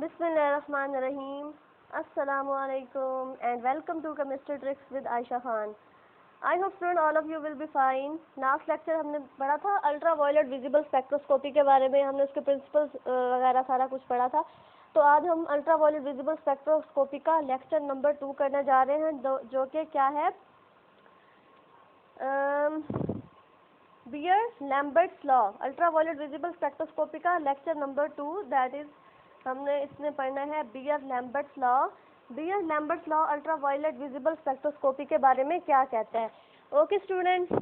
Bismillahirrahmanirrahim. Assalamualaikum and welcome to Chemistry Tricks with Aisha Khan. I hope student all of you will be fine. Last lecture हमने पढ़ा था ultraviolet visible spectroscopy के बारे में, हमने उसके प्रिंसिपल्स वगैरह सारा कुछ पढ़ा था। तो आज हम अल्ट्रावायलेट विजिबल स्पेक्ट्रोस्कोपी का लेक्चर नंबर 2 करने जा रहे हैं, जो कि क्या है, Beer Lambert's law. Ultraviolet visible spectroscopy का लेक्चर नंबर 2, दैट इज हमने इसमें पढ़ना है Beer Lambert's law. Beer-Lambert's law ultraviolet visible spectroscopy के बारे में क्या कहता है। ओके स्टूडेंट,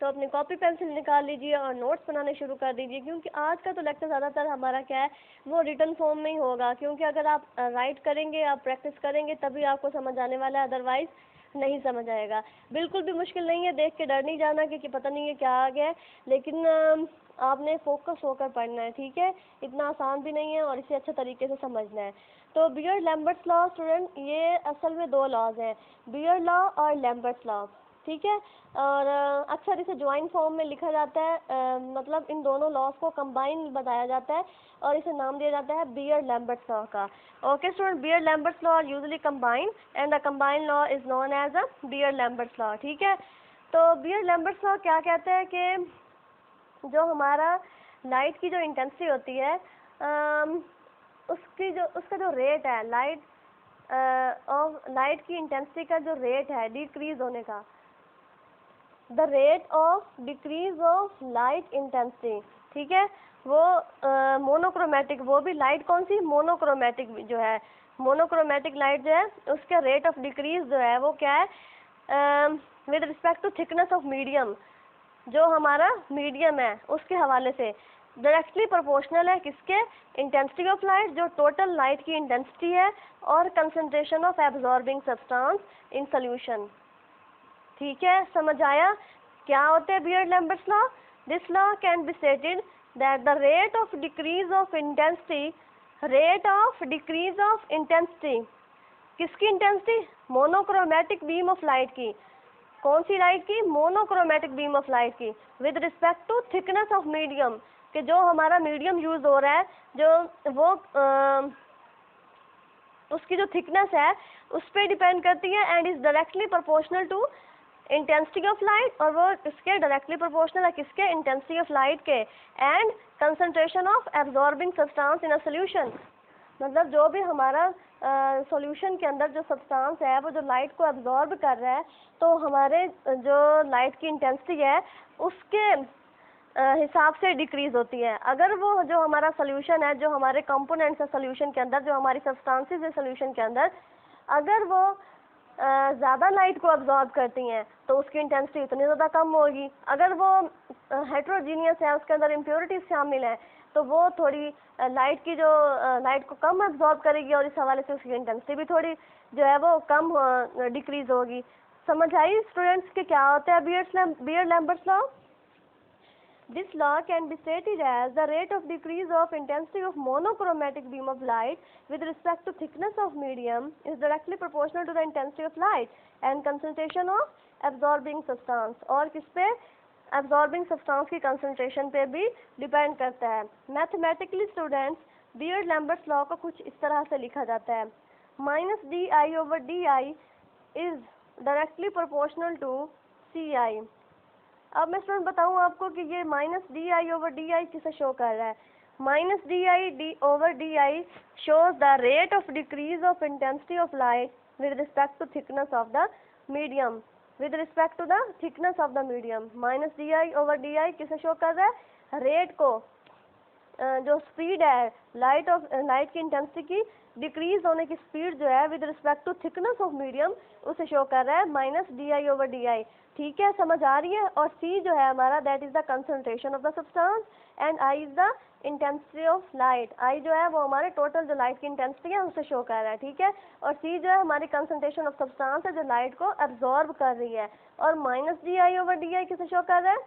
तो अपनी कॉपी पेंसिल निकाल लीजिए और नोट्स बनाने शुरू कर दीजिए, क्योंकि आज का तो लेक्चर ज़्यादातर हमारा क्या है, वो रिटन फॉर्म में ही होगा। क्योंकि अगर आप राइट करेंगे, आप प्रैक्टिस करेंगे, तभी आपको समझ आने वाला है, अदरवाइज नहीं समझ आएगा। बिल्कुल भी मुश्किल नहीं है, देख के डर नहीं जाना कि पता नहीं है क्या आ गया है, लेकिन आपने फोकस होकर पढ़ना है, ठीक है। इतना आसान भी नहीं है और इसे अच्छे तरीके से समझना है। तो बियर-लैम्बर्ट्स लॉ स्टूडेंट, ये असल में दो लॉज हैं, बियर लॉ और लैम्बर्ट्स लॉ, ठीक है। और अक्सर इसे ज्वाइंट फॉर्म में लिखा जाता है, मतलब इन दोनों लॉज को कंबाइन बताया जाता है और इसे नाम दिया जाता है बियर-लैम्बर्ट्स लॉ का। Okay student, Beer Lambert's law are usually combined and the combined law is known as a Beer Lambert's law, ठीक है। तो बियर-लैम्बर्ट्स लॉ क्या कहते हैं कि जो हमारा लाइट की जो इंटेंसिटी होती है, उसका जो रेट है, लाइट की इंटेंसिटी का जो रेट है डिक्रीज होने का, the rate of decrease of light intensity, ठीक है, वो मोनोक्रोमेटिक, वो भी लाइट कौन सी, मोनोक्रोमेटिक जो है, मोनोक्रोमेटिक लाइट जो है, उसका रेट ऑफ डिक्रीज जो है वो क्या है, with respect to thickness of medium, जो हमारा मीडियम है उसके हवाले से डायरेक्टली प्रोपोर्शनल है किसके, इंटेंसिटी ऑफ लाइट, जो टोटल लाइट की इंटेंसिटी है, और concentration of absorbing substance in solution, ठीक है। समझ आया क्या होते हैं Beer Lambert's law. This law can be stated that the rate of decrease of intensity, rate of decrease of intensity, किसकी intensity, monochromatic beam of light की, कौन सी लाइट की, मोनोक्रोमेटिक बीम ऑफ लाइट की, with respect to thickness of medium, कि जो हमारा medium use हो रहा है, जो वो उसकी जो थिकनेस है उस पर डिपेंड करती है, and is directly proportional to intensity of light, और वो इसके डायरेक्टली प्रोपोर्शनल है किसके, इंटेंसिटी ऑफ लाइट के, and concentration of absorbing substance in a solution, मतलब जो भी हमारा सॉल्यूशन के अंदर जो सब्सटेंस है वो जो लाइट को एब्जॉर्ब कर रहा है, तो हमारे जो लाइट की इंटेंसिटी है उसके हिसाब से डिक्रीज होती है। अगर वो जो हमारा सॉल्यूशन है, जो हमारे कंपोनेंट्स है सॉल्यूशन के अंदर, जो हमारी सब्सटेंसेस है सॉल्यूशन के अंदर, अगर वो ज़्यादा लाइट को एब्जॉर्ब करती हैं तो उसकी इंटेंसिटी इतनी ज़्यादा कम होगी। अगर वो हेट्रोजीनियस है, उसके अंदर इम्प्योरिटीज शामिल है, तो वो थोड़ी लाइट की जो लाइट को कम एब्जॉर्ब करेगी, और इस हवाले से उसकी इंटेंसिटी भी थोड़ी जो है वो कम डिक्रीज होगी। समझ आई स्टूडेंट्स कि क्या होता है Beer Lambert's law. This law can be stated as the rate of decrease of intensity of monochromatic beam of light with respect to thickness of medium is directly proportional to the intensity of light and concentration of absorbing substance, और किस पे, absorbing substance की concentration पे भी depend करता है। Mathematically students, beer-Lambert's law को कुछ इस तरह से लिखा जाता है, -di/di is directly proportional to ci। अब मैं स्टूडेंट बताऊँ आपको कि ये -di/di किसे शो कर रहा है। -di/di shows the rate of decrease of intensity of light with respect to thickness of the medium, with respect to the thickness of the medium। -di/di किसे शो कर रहा है, रेट को, जो स्पीड है लाइट की इंटेंसिटी की decrease होने की स्पीड जो है with respect to thickness of medium, उसे शो कर रहा है -di/di, ठीक है। समझ आ रही है। और c जो है हमारा, that is the concentration of the substance, and i is the intensity of light. i जो है वो हमारे टोटल जो लाइट की इंटेंसिटी है उसे शो कर रहा है, ठीक है। और c जो है हमारी कंसंट्रेशन ऑफ सब्सटेंस है, जो लाइट को एब्जॉर्ब कर रही है। और -di/di किसे शो कर रहा है,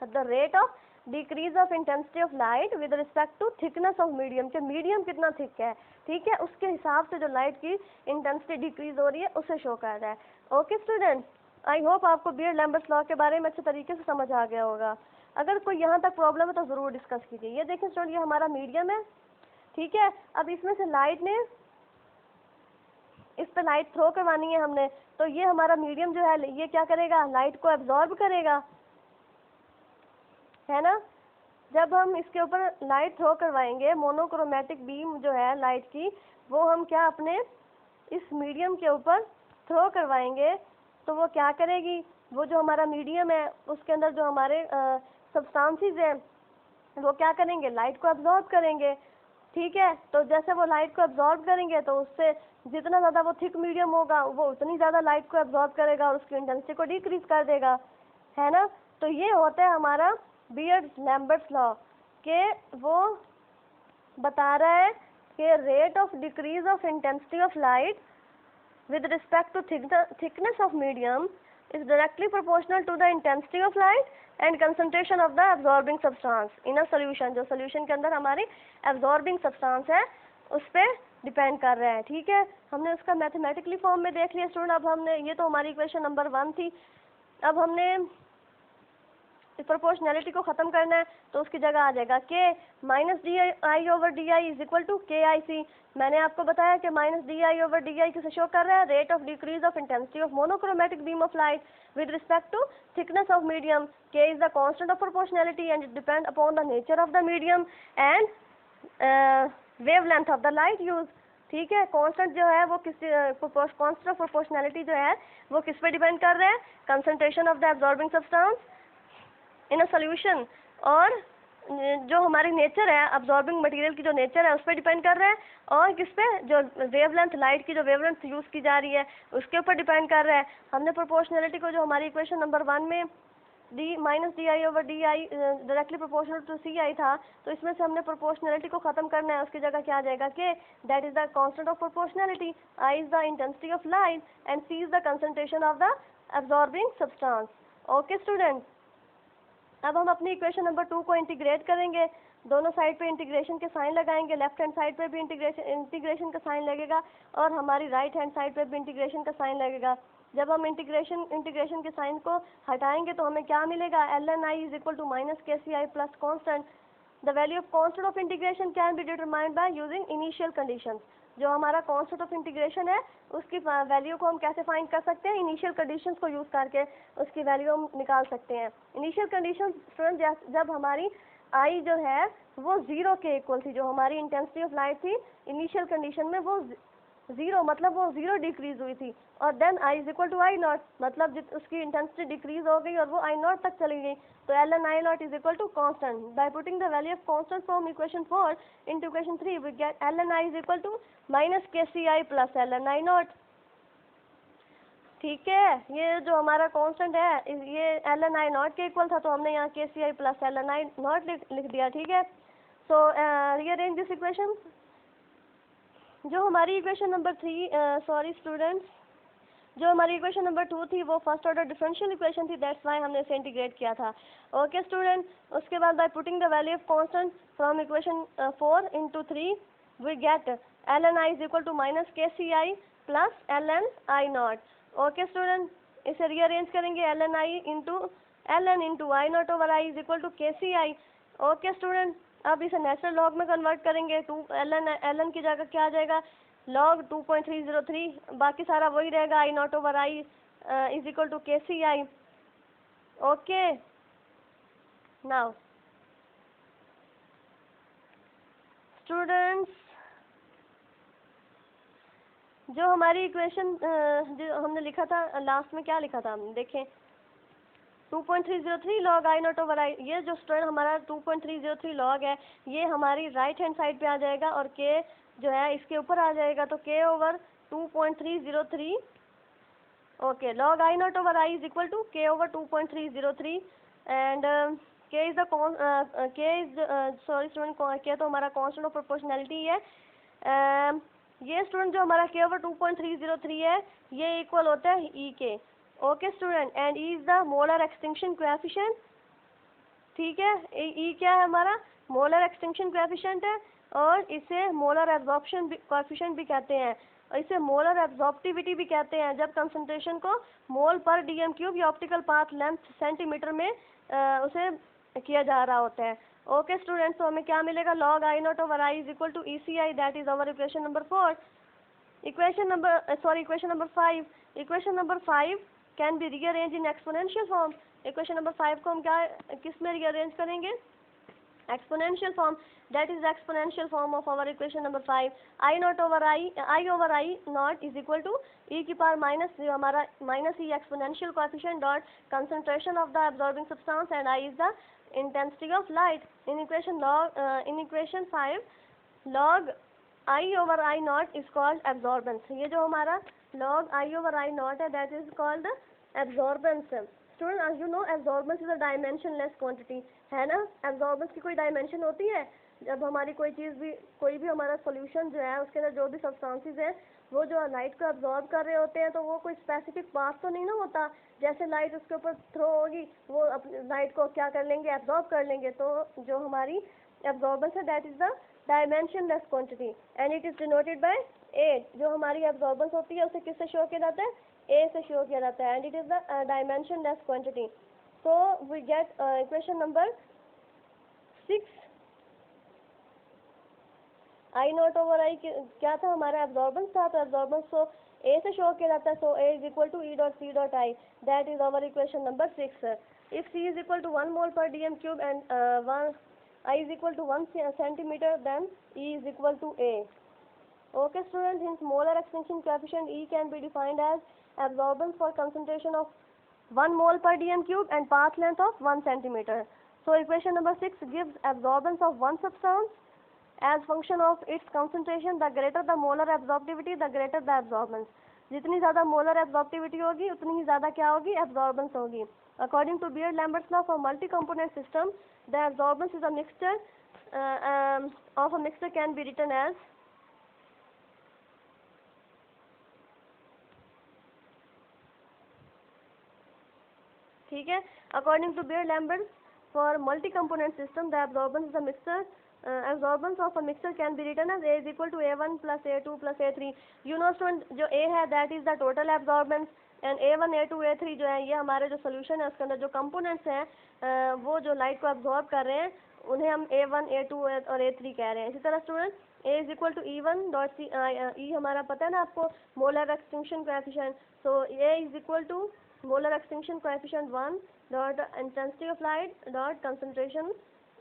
the rate of decrease of intensity of light with respect to thickness of medium, के मीडियम कितना थिक है, ठीक है, उसके हिसाब से जो लाइट की इंटेंसिटी डिक्रीज हो रही है उसे शो कर रहा है। ओके स्टूडेंट, आई होप आपको बियर-लैम्बर्ट्स लॉ के बारे में अच्छे तरीके से समझ आ गया होगा। अगर कोई यहाँ तक प्रॉब्लम है तो ज़रूर डिस्कस कीजिए। ये देखें स्टूडेंट, ये हमारा मीडियम है, ठीक है। अब इसमें से लाइट ने, इस पे लाइट थ्रो करवानी है हमने, तो ये हमारा मीडियम जो है ये क्या करेगा, लाइट को एब्जॉर्ब करेगा, है ना। जब हम इसके ऊपर लाइट थ्रो करवाएंगे, मोनोक्रोमेटिक बीम जो है लाइट की, वो हम क्या अपने इस मीडियम के ऊपर थ्रो करवाएंगे, तो वो क्या करेगी, वो जो हमारा मीडियम है उसके अंदर जो हमारे सब्सटेंसेस हैं वो क्या करेंगे, लाइट को एब्जॉर्ब करेंगे। ठीक है, तो जैसे वो लाइट को एब्जॉर्ब करेंगे तो उससे जितना ज़्यादा वो थिक मीडियम होगा वो उतनी ज़्यादा लाइट को एब्जॉर्ब करेगा और उसकी इंटेंसिटी को डिक्रीज कर देगा, है ना। तो ये होता है हमारा बियर्ड-लैम्बर्ट्स लॉ, के वो बता रहा है कि rate of decrease of intensity of light with respect to thickness of medium is directly proportional to the intensity of light and concentration of the absorbing substance in a solution। जो solution के अंदर हमारी absorbing substance है उस पर depend कर रहा है। ठीक है, हमने उसका मैथमेटिकली फॉर्म में देख लिया स्टूडेंट। अब हमने, ये तो हमारी इक्वेशन नंबर 1 थी, अब हमने इस प्रोपोर्शनैलिटी को ख़त्म करना है, तो उसकी जगह आ जाएगा K minus D I over D I is equal to K I C. मैंने आपको बताया कि minus D I over D I किसे शो कर रहा है, rate of decrease of intensity of monochromatic beam of light with respect to thickness of medium. K is the constant of proportionality and it depend upon the nature of the medium and wavelength of the light use. ठीक है, constant जो है वो किस, constant of proportionality जो है वो किस पे डिपेंड कर रहा है, concentration of the absorbing substance in a solution, और जो हमारी नेचर है अब्जॉर्बिंग मटेरियल की जो नेचर है उस पर डिपेंड कर रहा है, और किस पे, जो वेवलेंथ, लाइट की जो वेवलेंथ यूज़ की जा रही है उसके ऊपर डिपेंड कर रहा है। हमने प्रोपोर्शनैलिटी को जो हमारी इक्वेशन नंबर 1 में D minus D I over D I directly proportional to C I था, तो इसमें से हमने प्रोपोर्शनैलिटी को ख़त्म करना है, उसकी जगह क्या आ जाएगा कि that is the constant of proportionality, I is the intensity of light and C is the concentration of the absorbing substance. Okay student, अब हम अपनी इक्वेशन नंबर 2 को इंटीग्रेट करेंगे, दोनों साइड पे इंटीग्रेशन के साइन लगाएंगे, लेफ्ट हैंड साइड पे भी इंटीग्रेशन का साइन लगेगा और हमारी राइट हैंड साइड पे भी इंटीग्रेशन का साइन लगेगा। जब हम इंटीग्रेशन के साइन को हटाएंगे तो हमें क्या मिलेगा, L N I is equal to minus K C I plus constant. The value of constant of integration can be determined by using initial conditions. जो हमारा कांस्टेंट ऑफ इंटीग्रेशन है उसकी वैल्यू को हम कैसे फाइंड कर सकते हैं, इनिशियल कंडीशंस को यूज़ करके उसकी वैल्यू हम निकाल सकते हैं। इनिशियल कंडीशन स्टूडेंट, जब हमारी आई जो है वो 0 के इक्वल थी, जो हमारी इंटेंसिटी ऑफ लाइट थी इनिशियल कंडीशन में वो 0, मतलब वो 0 डिक्रीज हुई थी, और then I is equal to I naught, मतलब उसकी इंटेंसिटी डिक्रीज हो गई और वो आई नॉट तक चली गई, तो L N I naught is equal to constant. By putting the value of constant from equation 4 into equation 3 we get L N I is equal to minus K C I plus L N I naught. ठीक है, ये जो हमारा constant है ये L N I naught के equal था, तो हमने यहाँ K C I plus L N I naught लिख दिया। ठीक है, सो रीअरेंज दिस इक्वेशन। जो हमारी इक्वेशन नंबर 3, सॉरी स्टूडेंट्स, जो हमारी इक्वेशन नंबर 2 थी वो फर्स्ट ऑर्डर डिफरेंशियल इक्वेशन थी, दैट्स वाई हमने इसे इंटीग्रेट किया था। ओके स्टूडेंट, उसके बाद by putting the value of constant from equation 4 into 3 we get L N I is equal to minus K C I plus L N I naught. Okay student, इसे rearrange करेंगे, L N into I naught over I is equal to K C I. Okay student, अब इसे natural log में convert करेंगे, L N की जगह क्या आ जाएगा, लॉग 2.303, बाकी सारा वही रहेगा, I naught over I is equal to K C I. Okay, now students, जो हमारी इक्वेशन जो हमने लिखा था लास्ट में, क्या लिखा था हमने, देखें 2.303 लॉग आई नॉट ओवर आई, ये जो स्टूडेंट हमारा 2.303 लॉग है ये हमारी राइट हैंड साइड पे आ जाएगा और के जो है इसके ऊपर आ जाएगा, तो K over 2.303। Okay, log I naught over I is equal to K over 2.303 and K is the sorry student, K तो हमारा कांस्टेंट ऑफ प्रोपोर्शनैलिटी है। ये स्टूडेंट जो हमारा के ओवर 2.303 है ये इक्वल होता है ई के। Okay student, and E is the molar extinction coefficient. ठीक है, ई क्या है हमारा, मोलर एक्सटिंक्शन कोएफिशिएंट है, और इसे मोलर एब्जॉर्प्शन कोएफिशिएंट भी कहते हैं, और इसे मोलर एब्जॉर्प्टिविटी भी कहते हैं, जब कंसंट्रेशन को मोल पर डीएम क्यूब या ऑप्टिकल पाथ लेंथ सेंटीमीटर में उसे किया जा रहा होता है। ओके स्टूडेंट्स, तो हमें क्या मिलेगा, log I naught over I is equal to ECI, that is our equation number 4. Equation number 5. Equation number 5 can be rearrange in exponential form. Equation number 5 को हम क्या किस में रीअरेंज करेंगे, exponential form. That is exponential form of our equation number 5. I naught over I naught is equal to e की power minus जो हमारा minus E exponential coefficient dot concentration of the absorbing substance and I is the intensity of light. In equation 5 log I over I naught is called absorbance. ये जो हमारा log I over I naught है, that is called absorbance. Student, as you know, absorbance is a dimensionless quantity. है ना, absorbance की कोई dimension होती है. जब हमारी कोई भी हमारा solution जो है उसके अंदर जो भी substances है वो जो लाइट को absorb कर रहे होते हैं, तो वो कोई specific path तो नहीं ना होता. जैसे लाइट उसके ऊपर थ्रो होगी वो लाइट को क्या कर लेंगे, absorb कर लेंगे. तो जो हमारी absorbance है, that is the dimensionless quantity and it is denoted by A. जो हमारी absorbance होती है उसे किससे शो किया जाता है, A से शो किया जाता है, and it is the dimensionless quantity. So we get equation number 6. I naught over I क्या था, हमारा absorbance था, तो absorbance को A से शो किया जाता है. So A is equal to E dot C dot I, that is our equation number 6. If C is equal to 1 mole per dm cube and I is equal to 1 centimeter, then E is equal to A. Okay students, hence molar extinction coefficient E can be defined as absorbance for concentration of 1 mole per dm cube and path length of 1 centimeter. So equation number 6 gives absorbance of one substance as function of its concentration. The greater the molar absorptivity, the greater the absorbance. जितनी ज़्यादा molar absorptivity होगी उतनी ही ज़्यादा क्या होगी, absorbance होगी. According to Beer-Lambert's law for multi-component system, the absorbance is a mixture of a mixture can be written as ठीक है. According to Beer-Lambert for multi-component system, the absorbance is a mixture. Absorbance of a mixture can be written as A is equal to A1 plus A2 plus A3. You know student, जो A है that is the total absorbance and A1 A2 A3 जो है ये हमारे जो solution है उसके अंदर जो components हैं वो जो light को absorb कर रहे हैं उन्हें हम A1 A2 और A3 कह रहे हैं. इसी तरह student A is equal to E1 dot C E हमारा पता है ना आपको, molar extinction coefficient. So A is equal to molar extinction coefficient 1 dot intensity of light dot concentration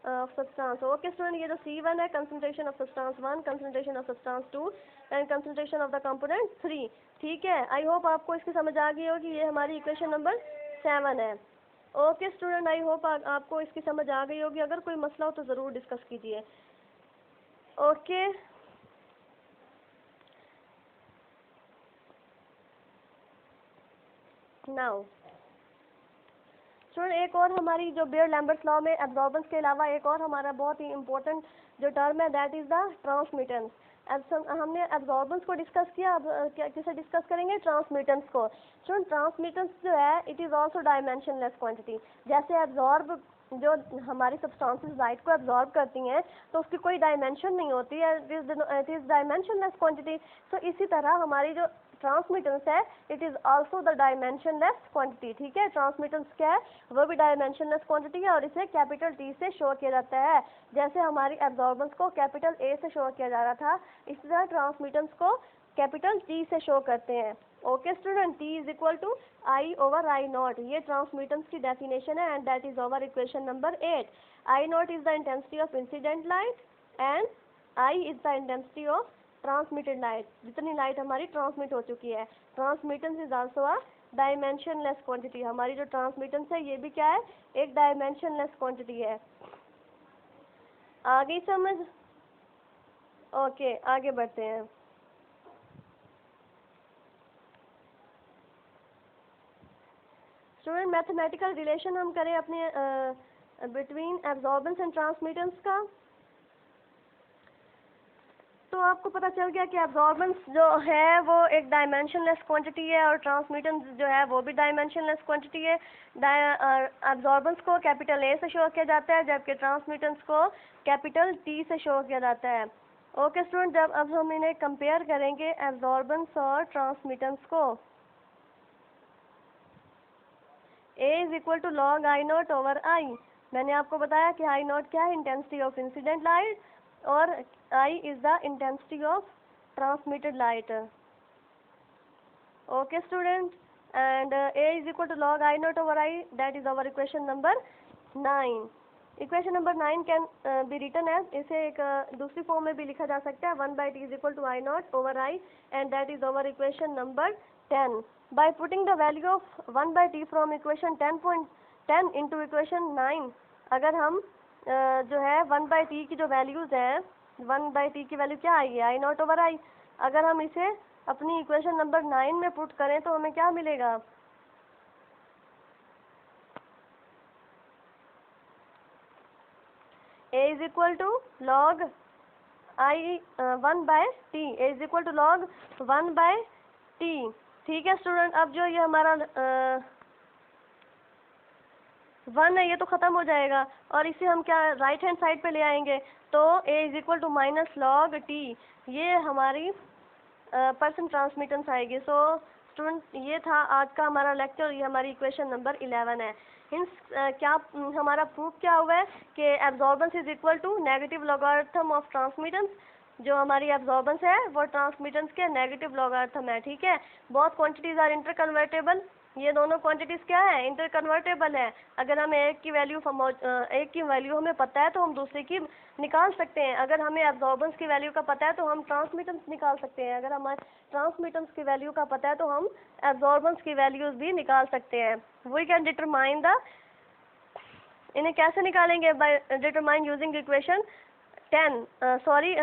of substance. Okay student, ये जो C1 है concentration of substance 1, concentration of substance 2 and concentration of the component 3. ठीक है, I hope आपको इसकी समझ आ गई होगी. ये हमारी इक्वेशन नंबर 7 है. ओके स्टूडेंट, आई होप आपको इसकी समझ आ गई होगी. अगर कोई मसला हो तो ज़रूर डिस्कस कीजिए. ओके नाउ स्टूडेंट, एक और हमारी जो बेयर-लैम्बर्ट्स लॉ में एब्जॉर्बेंस के अलावा एक और हमारा बहुत ही इंपॉर्टेंट जो टर्म है दैट इज़ द ट्रांसमिटेंस. हमने एब्जॉर्बेंस को डिस्कस किया, अब क्या किसे डिस्कस करेंगे, ट्रांसमिटेंस को. स्टूडेंट ट्रांसमिटेंस जो है it is also dimensionless quantity. जैसे एब्जॉर्ब जो हमारी सब्सटेंसेस लाइट को एब्जॉर्ब करती हैं तो उसकी कोई डायमेंशन नहीं होती है, इट इज़ डायमेंशनलेस क्वांटिटी. सो इसी तरह हमारी जो ट्रांसमिटेंस है it is also the dimensionless quantity. ठीक है, ट्रांसमिटेंस क्या है, वो भी डायमेंशनलेस क्वांटिटी है और इसे कैपिटल टी से शो किया जाता है. जैसे हमारी एब्जॉर्बेंस को कैपिटल ए से शो किया जा रहा था, इसी तरह ट्रांसमिटेंस को कैपिटल टी से शो करते हैं. Okay student, T is equal to I over I naught, ये ट्रांसमिटेंस की डेफिनेशन है and that is over equation number 8. I naught is the intensity of incident light and I is the intensity of transmitted light. जितनी light हमारी transmit हो चुकी है. Transmittance is also a dimensionless quantity. हमारी जो transmittance है ये भी क्या है, एक डायमेंशनलेस क्वांटिटी है. आगे समझ. ओके आगे बढ़ते हैं. स्टूडेंट मैथमेटिकल रिलेशन हम करें अपने बिटवीन एब्जॉर्बेंस एंड ट्रांसमिटेंस का, तो आपको पता चल गया कि एब्जॉर्बेंस जो है वो एक डायमेंशनलेस क्वांटिटी है और ट्रांसमिटेंस जो है वो भी डायमेंशनलेस क्वांटिटी है. एब्जॉर्बेंस को कैपिटल ए से शो किया जाता है जबकि ट्रांसमिटेंस को कैपिटल टी से शो किया जाता है. ओके स्टूडेंट, जब अब हम इन्हें कंपेयर करेंगे एब्जॉर्बेंस और ट्रांसमिटेंस को, A is equal to log I naught over I. मैंने आपको बताया कि आई नॉट क्या है, इंटेंसिटी ऑफ इंसिडेंट लाइट, और I is the intensity of transmitted light. Okay student, and A is equal to log I naught over I, that is our equation number 9। Equation number 9 can be written as, इसे एक दूसरी form में भी लिखा जा सकता है, 1/t is equal to I naught over I, and that is our equation number 10। By putting the value of 1/t from equation 10 into equation 9, अगर हम जो है 1/t की जो वैल्यूज़ हैं, 1/t की वैल्यू क्या आई है, आई नॉट ओवर आई, अगर हम इसे अपनी इक्वेशन नंबर 9 में पुट करें तो हमें क्या मिलेगा, a is equal to log I 1/t, a is equal to log 1/t। ठीक है स्टूडेंट, अब जो ये हमारा 1 है ये तो ख़त्म हो जाएगा, और इसे हम क्या राइट हैंड साइड पे ले आएंगे, तो a is equal to minus log t, ये हमारी परसेंट ट्रांसमिटेंस आएगी। सो स्टूडेंट, ये था आज का हमारा लेक्चर, ये हमारी इक्वेशन नंबर 11 है। हिंस क्या हमारा प्रूफ क्या हुआ है कि absorbance is equal to negative logarithm of transmittance, जो हमारी एब्जॉर्बेंस है वो ट्रांसमिटेंस के नेगेटिव लॉगरिथम है। ठीक है, both quantities are interconvertible, ये दोनों क्वांटिटीज़ क्या है, इंटर कन्वर्टेबल है। अगर हमें एक की वैल्यू हमें पता है तो हम दूसरे की निकाल सकते हैं, अगर हमें एब्जॉर्बेंस की वैल्यू का पता है तो हम ट्रांसमिटेंस निकाल सकते हैं, अगर हमें ट्रांसमिटेंस की वैल्यू का पता है तो हम एब्जॉर्बेंस की वैल्यूज़ भी निकाल सकते हैं। वी कैन डिटरमाइन द, इन्हें कैसे निकालेंगे, by determine using equation 10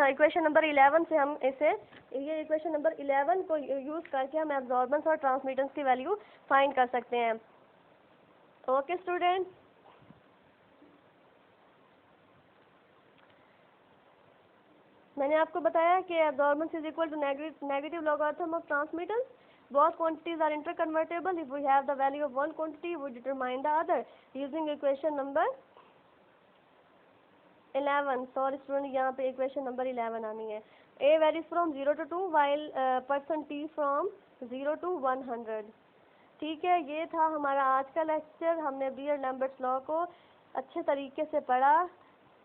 equation number 11 से हम इसे, ये इक्वेशन नंबर 11 को यूज़ करके हम एब्जॉर्बेंस और ट्रांसमिटेंस की वैल्यू फाइंड कर सकते हैं। ओके स्टूडेंट, मैंने आपको बताया कि absorbance is equal to negative logarithm of transmittance, both quantities are interconvertible, if we have the value of one quantity we determine the other using equation number 11। Sorry student, यहाँ पे equation number 11 आनी है। a varies from 0 to 2 while % t from 0 to 100। ठीक है, ये था हमारा आज का लेक्चर। हमने बियर-लैम्बर्ट्स लॉ को अच्छे तरीके से पढ़ा।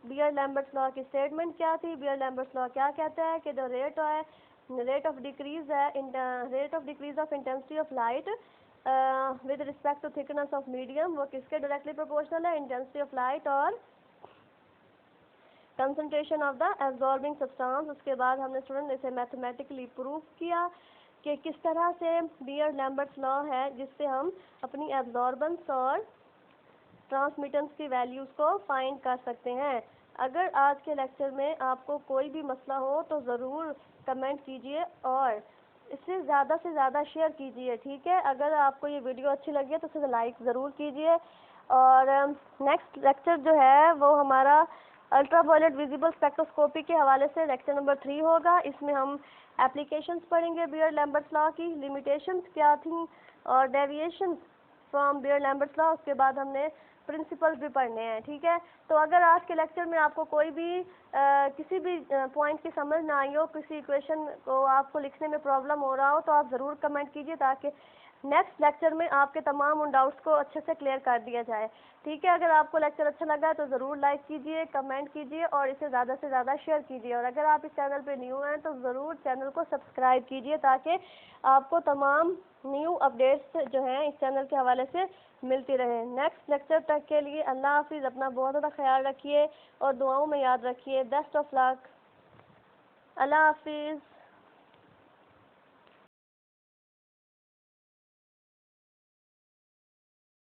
बियर-लैम्बर्ट्स लॉ की स्टेटमेंट क्या थी, बियर-लैम्बर्ट्स लॉ क्या कहता है कि the rate of decrease of intensity of light with respect to thickness of medium, वो किसके डायरेक्टली प्रोपोर्शनल है, इंटेंसिटी ऑफ लाइट और concentration of the absorbing substance. उसके बाद हमने स्टूडेंट इसे मैथमेटिकली प्रूव किया कि किस तरह से बियर-लैम्बर्ट्स लॉ है जिससे हम अपनी एब्जॉर्बेंस और ट्रांसमिटेंस की वैल्यूज़ को फाइंड कर सकते हैं। अगर आज के लेक्चर में आपको कोई भी मसला हो तो ज़रूर कमेंट कीजिए और इसे ज़्यादा से ज़्यादा शेयर कीजिए। ठीक है, अगर आपको ये वीडियो अच्छी लगी है तो इसे लाइक ज़रूर कीजिए। और नेक्स्ट लेक्चर जो है वो हमारा अल्ट्रावायलेट विजिबल स्पेक्ट्रोस्कोपी के हवाले से लेक्चर नंबर 3 होगा। इसमें हम एप्लीकेशंस पढ़ेंगे बियर-लैम्बर्ट्स लॉ की, लिमिटेशंस क्या थी और डेविएशंस फ्रॉम बियर-लैम्बर्ट्स लॉ। उसके बाद हमने प्रिंसिपल्स भी पढ़ने हैं। ठीक है, तो अगर आज के लेक्चर में आपको कोई भी किसी भी पॉइंट की समझ ना आई हो, किसी इक्वेशन को आपको लिखने में प्रॉब्लम हो रहा हो, तो आप ज़रूर कमेंट कीजिए ताकि नेक्स्ट लेक्चर में आपके तमाम उन डाउट्स को अच्छे से क्लियर कर दिया जाए। ठीक है, अगर आपको लेक्चर अच्छा लगा तो ज़रूर लाइक कीजिए, कमेंट कीजिए और इसे ज़्यादा से ज़्यादा शेयर कीजिए। और अगर आप इस चैनल पे न्यू हैं तो ज़रूर चैनल को सब्सक्राइब कीजिए ताकि आपको तमाम न्यू अपडेट्स जो हैं इस चैनल के हवाले से मिलती रहे। नेक्स्ट लेक्चर तक के लिए अल्लाह हाफिज़, अपना बहुत ज़्यादा ख्याल रखिए और दुआओं में याद रखिए। बेस्ट ऑफ लक, अल्लाह हाफिज़।